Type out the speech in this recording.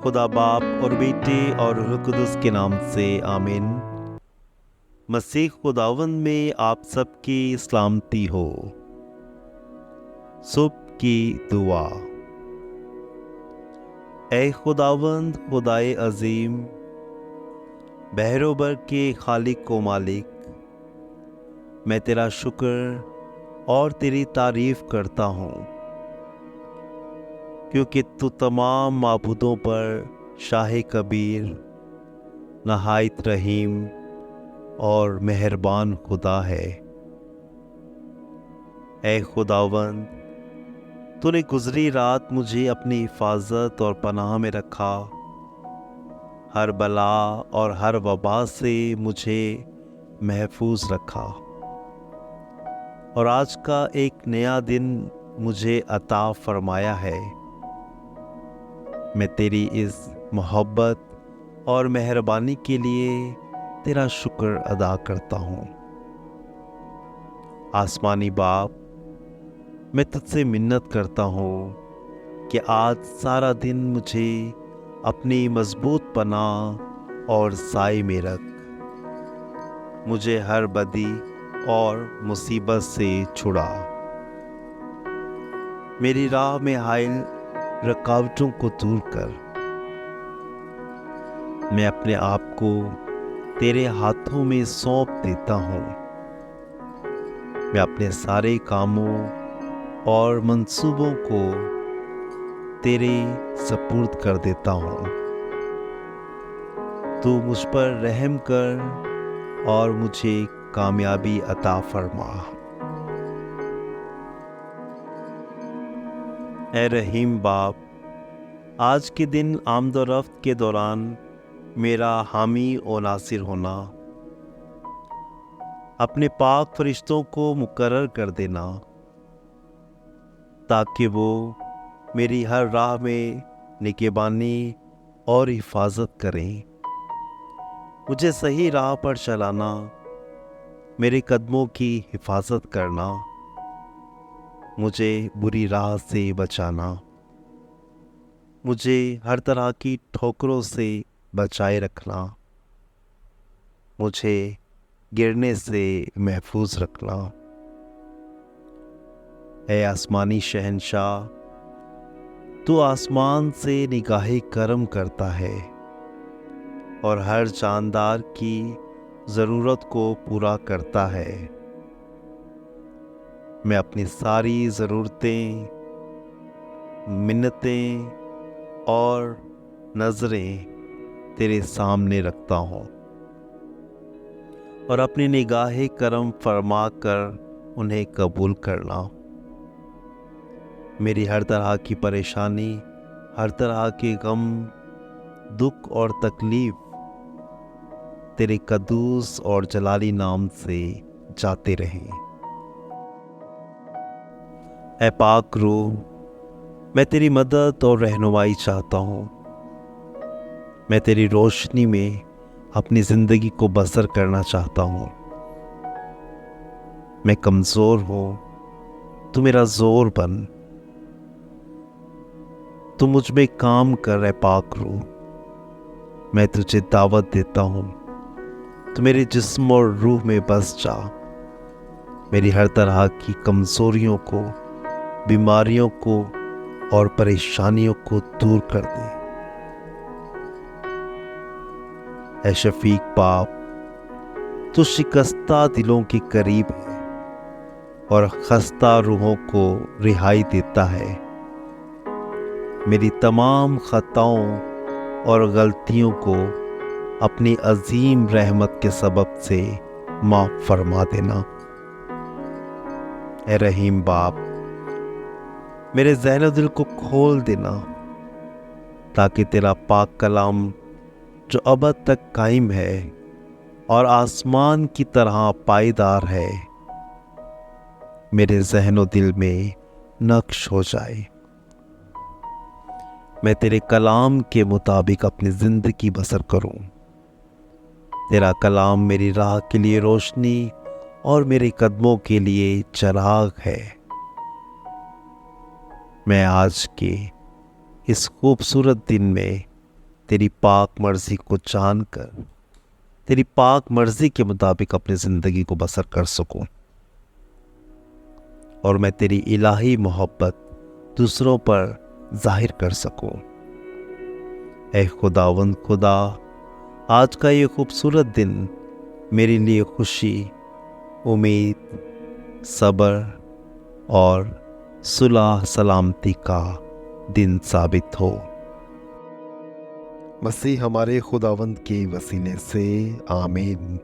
खुदा बाप और बेटे और रूह कुदुस के नाम से आमीन। मसीह खुदावंद में आप सबकी सलामती हो। सुबह की दुआ। ऐ खुदावंद खुदाए अजीम, बहरोबर के खालिक को मालिक, मैं तेरा शुक्र और तेरी तारीफ करता हूँ, क्योंकि तू तमाम माबूदों पर शाह कबीर, नहायत रहीम और मेहरबान खुदा है। ऐ खुदावंद, तूने गुजरी रात मुझे अपनी हिफाजत और पनाह में रखा। हर बला और हर वबा से मुझे महफूज रखा, और आज का एक नया दिन मुझे अता फरमाया है। मैं तेरी इस मोहब्बत और मेहरबानी के लिए तेरा शुक्र अदा करता हूँ। आसमानी बाप, मैं तुझसे मिन्नत करता हूँ कि आज सारा दिन मुझे अपनी मजबूत पनाह और साए में रख। मुझे हर बदी और मुसीबत से छुड़ा। मेरी राह में हाइल रुकावटों को दूर कर। मैं अपने आप को तेरे हाथों में सौंप देता हूँ। मैं अपने सारे कामों और मंसूबों को तेरे सपुर्द कर देता हूँ। तू मुझ पर रहम कर और मुझे कामयाबी अता फरमा। ऐ रहीम बाप, आज के दिन आमदोरफ्त के दौरान मेरा हामी और नासिर होना। अपने पाक फरिश्तों को मुकर्रर कर देना, ताकि वो मेरी हर राह में निगहबानी और हिफाजत करें। मुझे सही राह पर चलाना, मेरे कदमों की हिफाजत करना, मुझे बुरी राह से बचाना, मुझे हर तरह की ठोकरों से बचाए रखना, मुझे गिरने से महफूज रखना। ऐ आसमानी शहंशाह, तू आसमान से निगाहे करम करता है और हर जानदार की ज़रूरत को पूरा करता है। मैं अपनी सारी ज़रूरतें, मिन्नतें और नज़रें तेरे सामने रखता हूँ, और अपनी निगाहे करम फरमा कर उन्हें कबूल करना। मेरी हर तरह की परेशानी, हर तरह के गम, दुख और तकलीफ तेरे कदूस और जलाली नाम से जाते रहें। ऐ पाक रूह, मैं तेरी मदद और रहनुमाई चाहता हूँ। मैं तेरी रोशनी में अपनी ज़िंदगी को बसर करना चाहता हूँ। मैं कमज़ोर हूँ, तू मेरा ज़ोर बन। तू मुझ में काम कर, ऐ पाक रूह। मैं तुझे दावत देता हूँ, तू मेरे जिस्म और रूह में बस जा। मेरी हर तरह की कमज़ोरियों को, बीमारियों को और परेशानियों को दूर कर दे। ऐ शफीक बाप, तू शिकस्ता दिलों के करीब है और खस्ता रूहों को रिहाई देता है। मेरी तमाम खताओं और गलतियों को अपनी अजीम रहमत के सबब से माफ़ फरमा देना। ऐ रहीम बाप, मेरे ज़हन दिल को खोल देना, ताकि तेरा पाक कलाम जो अबद तक कायम है और आसमान की तरह पायदार है, मेरे ज़हन दिल में नक्श हो जाए। मैं तेरे कलाम के मुताबिक अपनी ज़िंदगी बसर करूं। तेरा कलाम मेरी राह के लिए रोशनी और मेरे कदमों के लिए चिराग है। मैं आज के इस खूबसूरत दिन में तेरी पाक मर्जी को जानकर तेरी पाक मर्जी के मुताबिक अपनी ज़िंदगी को बसर कर सकूं और मैं तेरी इलाही मोहब्बत दूसरों पर जाहिर कर सकूं। ऐ खुदावंद खुदा, आज का ये खूबसूरत दिन मेरे लिए खुशी, उम्मीद, सब्र और सुलह सलामती का दिन साबित हो। मसीह हमारे खुदावंद के वसीले से आमीन।